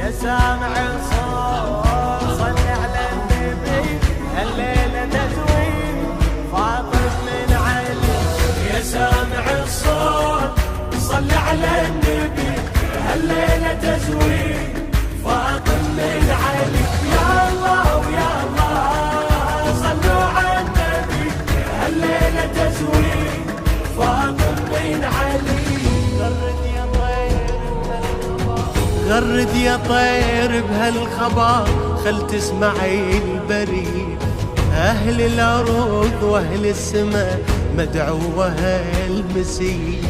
يا سامع الصوت صل على النبي الليلة تزويد فاطم من علي. يا سامع الصوت صل على النبي الليلة تزويد فاطم من علي. يا الله ويا الله صلوا على النبي الليلة تزويد فاطم من علي. غرد يا طير بهالخبر خل تسمعي البريد. أهل الأرض وأهل السماء مدعوة المسيح.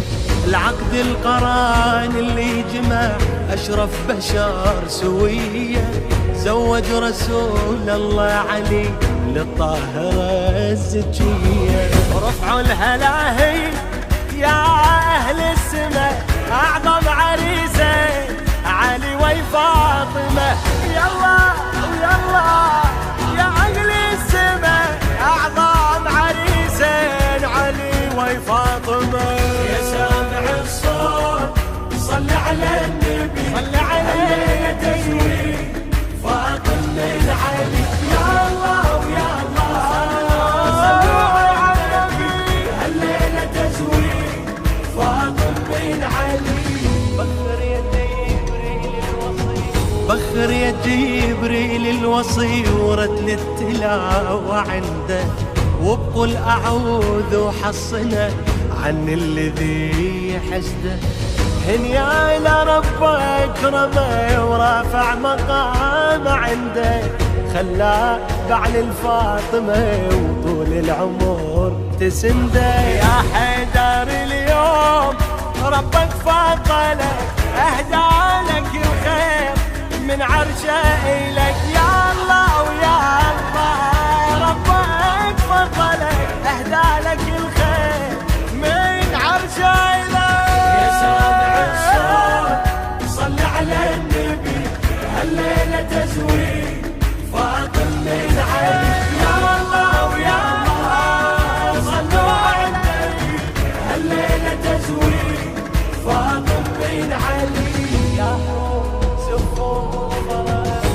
العقد القران اللي جمع أشرف بشر سوية زوج رسول الله علي للطاهرة الزكية. رفعوا الهلاهي يا أهل السماء أعظم عريسين علي وفاطمة. يلا ويلا يا أهل السماء أعظم عريسين علي وفاطمة. يا سامع الصوت صل على النبي صل عليه تزويد فاطم من علي. يا الله ويا الله صلوا على النبي الليلة تزويد فاطم من علي. بخر يا جبريل الوصي ورتل التلاوة عنده وبقول أعوذ وحصنا عن الذي حسده. هنيا إلى ربك كرمه ورافع مقام عنده خلاه بعل الفاطمة وطول العمر تسنده. يا حيدر اليوم ربك فضلك أهدى لك الخير من عرشه إليك. يا الله ويا الله ربك فضلك أهدى لك الخير من عرشه إليك. يا سامع الصوت صل على النبي الليلة تزويد فاطم من علي. يا الله ويا الله صلوا على النبي الليلة تزويد فاطم من علي.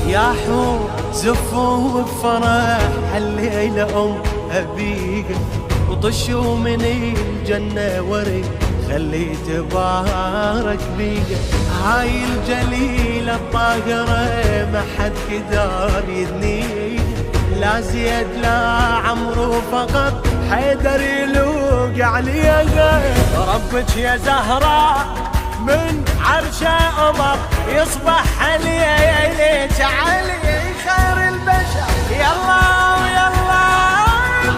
يا حور زفوا بفرح هالليلة أم أبيك وطشوا من الجنة وري خلي تبارك بيك. هاي الجليلة الطاهرة ما حد قدر يدنيك لا زيد لا عمرو فقط حيدر يلوق عليها. ربك يا زهراء من عرشه أمر يصبح عليك علي خير البشر. يلا ويلا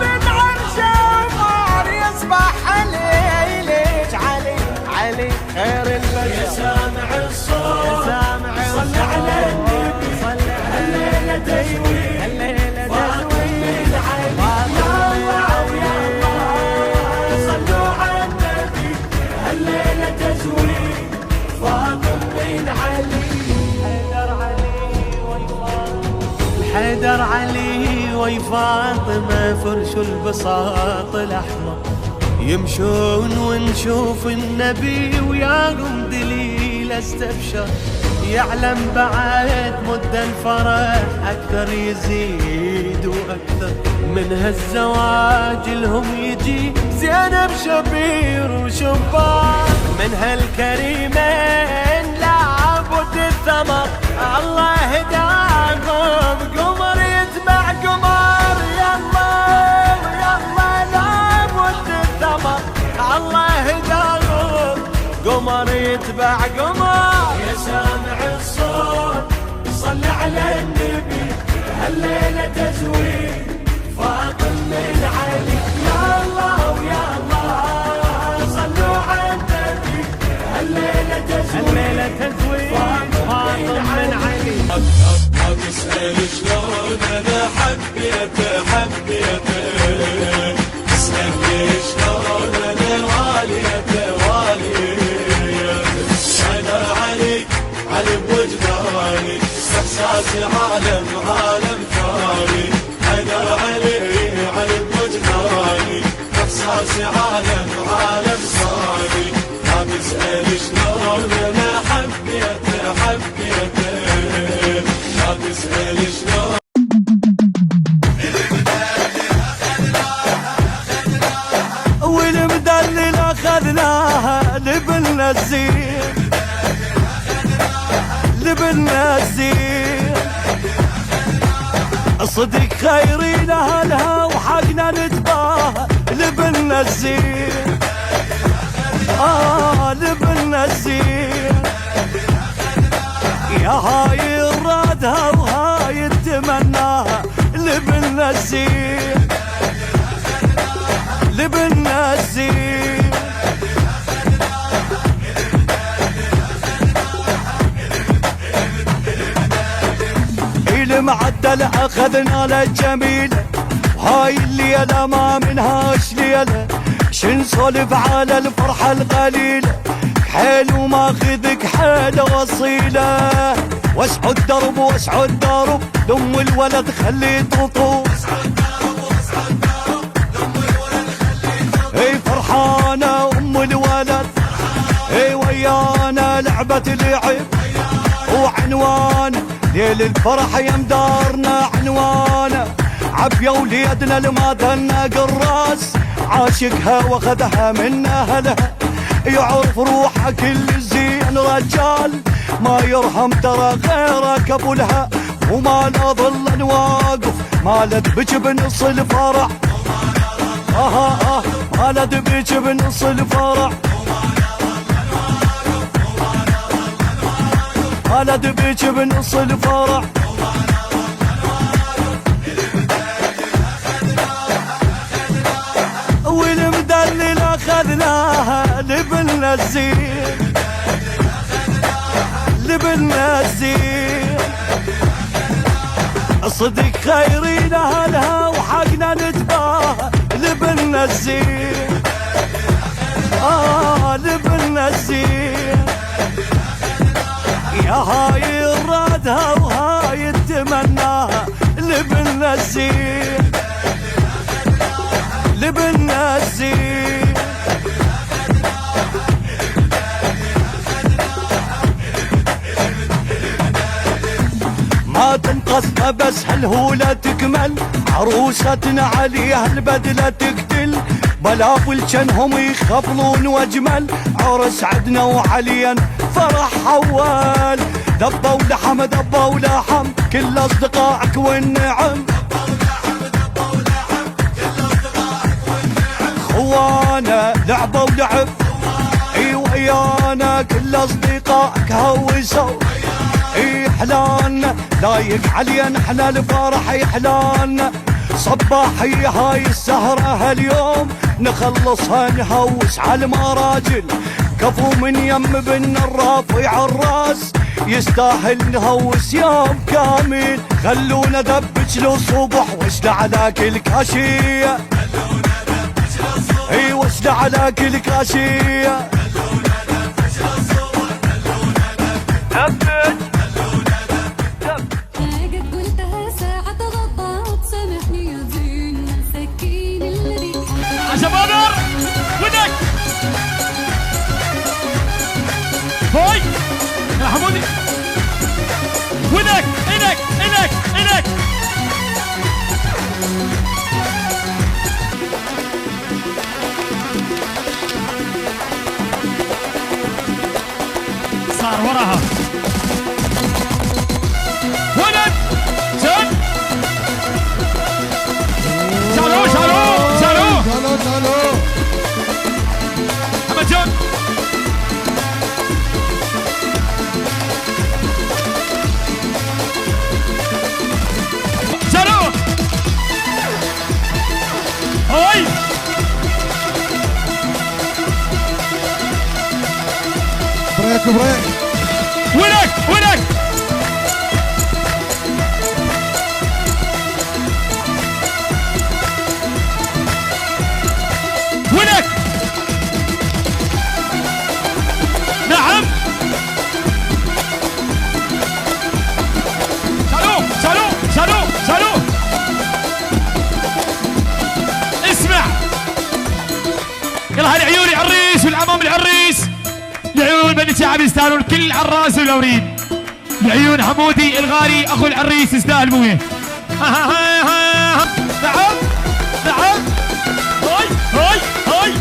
من عرشه أمر يصبح عليك علي علي خير البشر. يا سامع الصوت يا سامع صل على النبي صل الليلة تزويد الليلة تزويد علي. يا الله صلوا على النبي الليلة تزويد فاطم من علي. حيدر علي وفاطمة فرشوا البساط الأحمر يمشون ونشوف النبي وياهم دليل استبشر. يعلم بعد مد الفرح أكثر يزيد وأكثر من هالزواج لهم يجي زينب شبير وشبار. من هالكريمين لابد الثمر الله هداهم قمر يتبع قمر. يلا يلا لابد الثمر الله هداهم قمر يتبع قمر. يا سامع الصوت صل على النبي هالليلة تزويد فاطم من علي. يا الله ويا الله صلوا على النبي الليلة تزويد فاطم من علي. ما تسأل شلون أنا حبيته اسألني شلون أنا واليته حيدر علي علي بوجداني إحساسي عالم ثاني. حيدر علي علي بوجداني إحساسي عالم ثاني. ما تسأل شلون أنا حبيته لبنا الزين صدق خيرين اهلها وحقنا نتباهى لبنا الزين لبنا الزين يا هاي الرادها وهاي التمناها لبنا الزين لبنا الزين المعدل اخذنا للجميل هاي الليلة ما منهاش ليلة شنسولف على الفرحة القليلة حيل وماخذك حيل وصيلة واسعوا الدرب واسعوا الدرب دم الولد خلي تطوف اي فرحانة ام الولد اي ويانا لعبة لعب وعنوان ليل الفرح يا مدارنا عنوانه عب يا وليدنا لما دنا قراس عاشقها واخذها من اهلها يعرف روحها كل زين رجال ما يرهم ترى غيرك ابولها وما لا ظل واقف مالت بك بنص الفرح مالت بك بنص الفرح مالت بك بنص الفرح والمدلل اخذناها لبنا الزين لبنا الزين صدق خيرين اهلها وحقنا نتباهى لبنا الزين لبنا الزين يا هاي الرادها وهاي التمناها لبنا الزين لبنا الزين ما تنقص بس هالهولة تكمل عروستنا عليها البدلة تقتل بلافل جنهم يخفلون واجمل عرس عدنا وعليا فرح حوال دبوا لحم دبوا لحم كل اصدقائك والنعم خوانا لعبوا لعب اي ويانا كل اصدقائك هوسوا اي حلانا لايق علينا احنا الفرح يحلانا صباحي هاي السهرة هاليوم نخلصها نهوس على المراجل كفو من يم بن الرافع الراس يستاهل نهوس يوم كامل خلونا دبج له صبح واشلع على كل كاشية اي واشلع على كل كاشية دبج شبابر ودك هاي يا حمودي ودك إلك صار وراها ولد جن شالو محمد جون شالو هاي بريك ولك نعم شالو اسمع يلا هالعيون العريس والعمام العريس لعيون بني شعب يستاهلون كل عراس والأوريد لعيون حمودي الغالي اخو العريس يستاهل مويه نعم هاي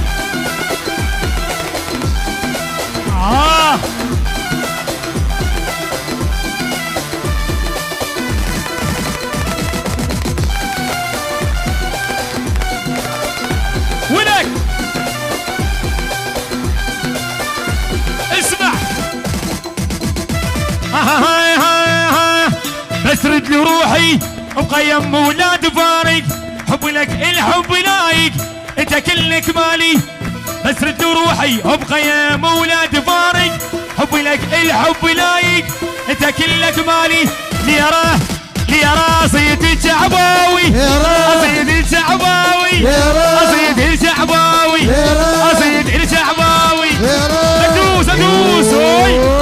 بسرد لروحي بقيم ولاد فارق، حب لك الحب لايق انت كلك مالي. بسرد لروحي بقيم ولاد فارق، حب لك الحب لايق انت كلك مالي. لي راصيد الشعباوي، راصيد الشعباوي، راصيد الشعباوي، راصيد الشعباوي. ادوس ادوس هوي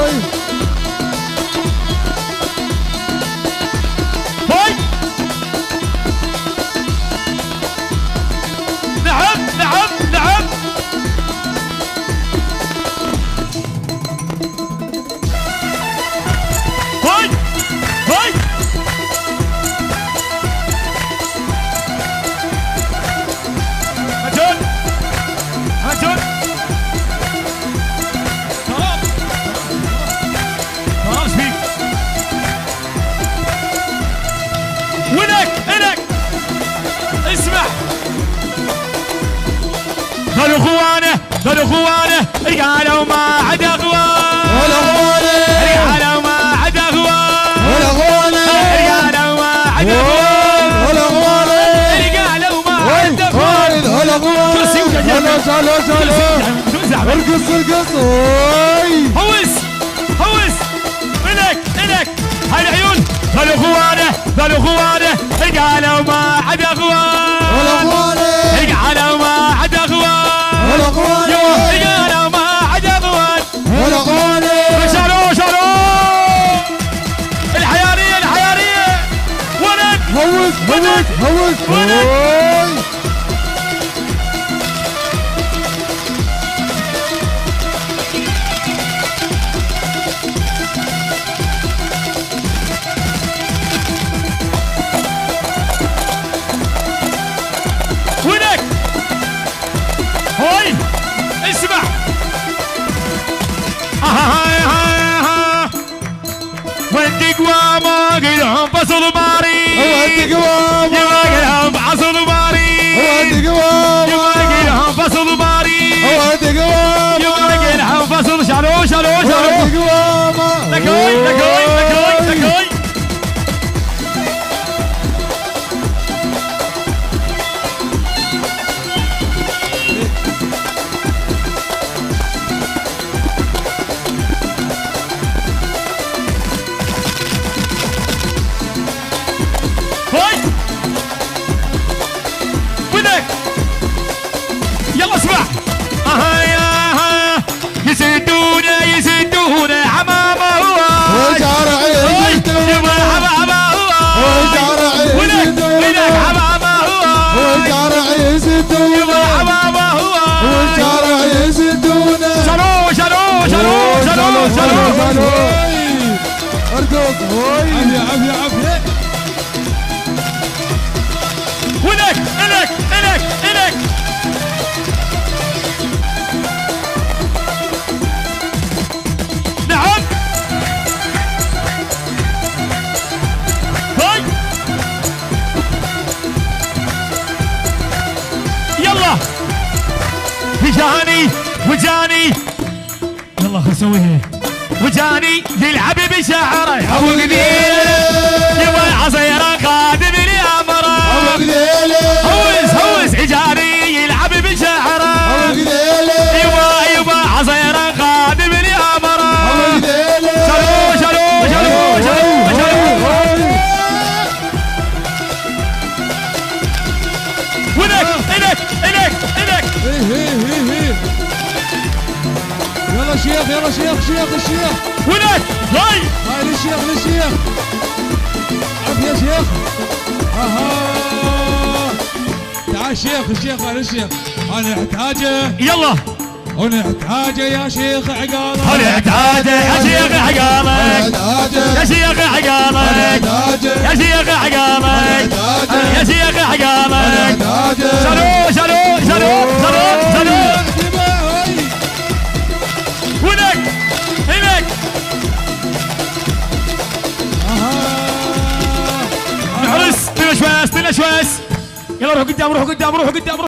هوي. نعم نعم نعم. هوي هوي. هجون هجون. خلاص فيك. ولك اسمع. قالوا خوانه رجاله وما عدا اخوان، رجاله وما عدا اخوان، رجاله وما عدا اخوان، رجاله وما عدا اخوان. كرسي وجنب ارقص هوس الك هالعيون. قالوا خوانه رجاله وما عدا اخوان، رجاله وما عدا اخوان، رجاله وما عدا اخوان. شالوا الحياريه ولك هوس ولك هوي. اسمع. وانت قوامه قلهم فصل ماري، يما قلهم فصل ماري، يما قلهم فصل ماري، يما قلهم فصل. شالوا لكوي. ودك يلا اسمع. يسدون حمامه هو يبغى حمامه هو ولك حمامه هو يبغى حمامه هو. شالوا ارقص هوي. عافية ولك نعم. هاي يلا وجاني يلا خل اسويها. وجاني يلعب بشعره ابو قدير، يبغى عصيره قادم لامره. هوس اجاني يلعب بشعره، يبغى عصيره قادم لامره. شالوا ولك يلا شيخ ولك هاي للشيخ عافية شيخ. تعال الشيخ انا احتاجه. يلا ونحتاجه يا شيخ عقالك، ونحتاجه يا شيخ عقالك، يا شيخ عقالك، يا شيخ عقالك، يا شيخ عقالك. شالوا ولك نحرس. تنشوس يلا روحوا قدام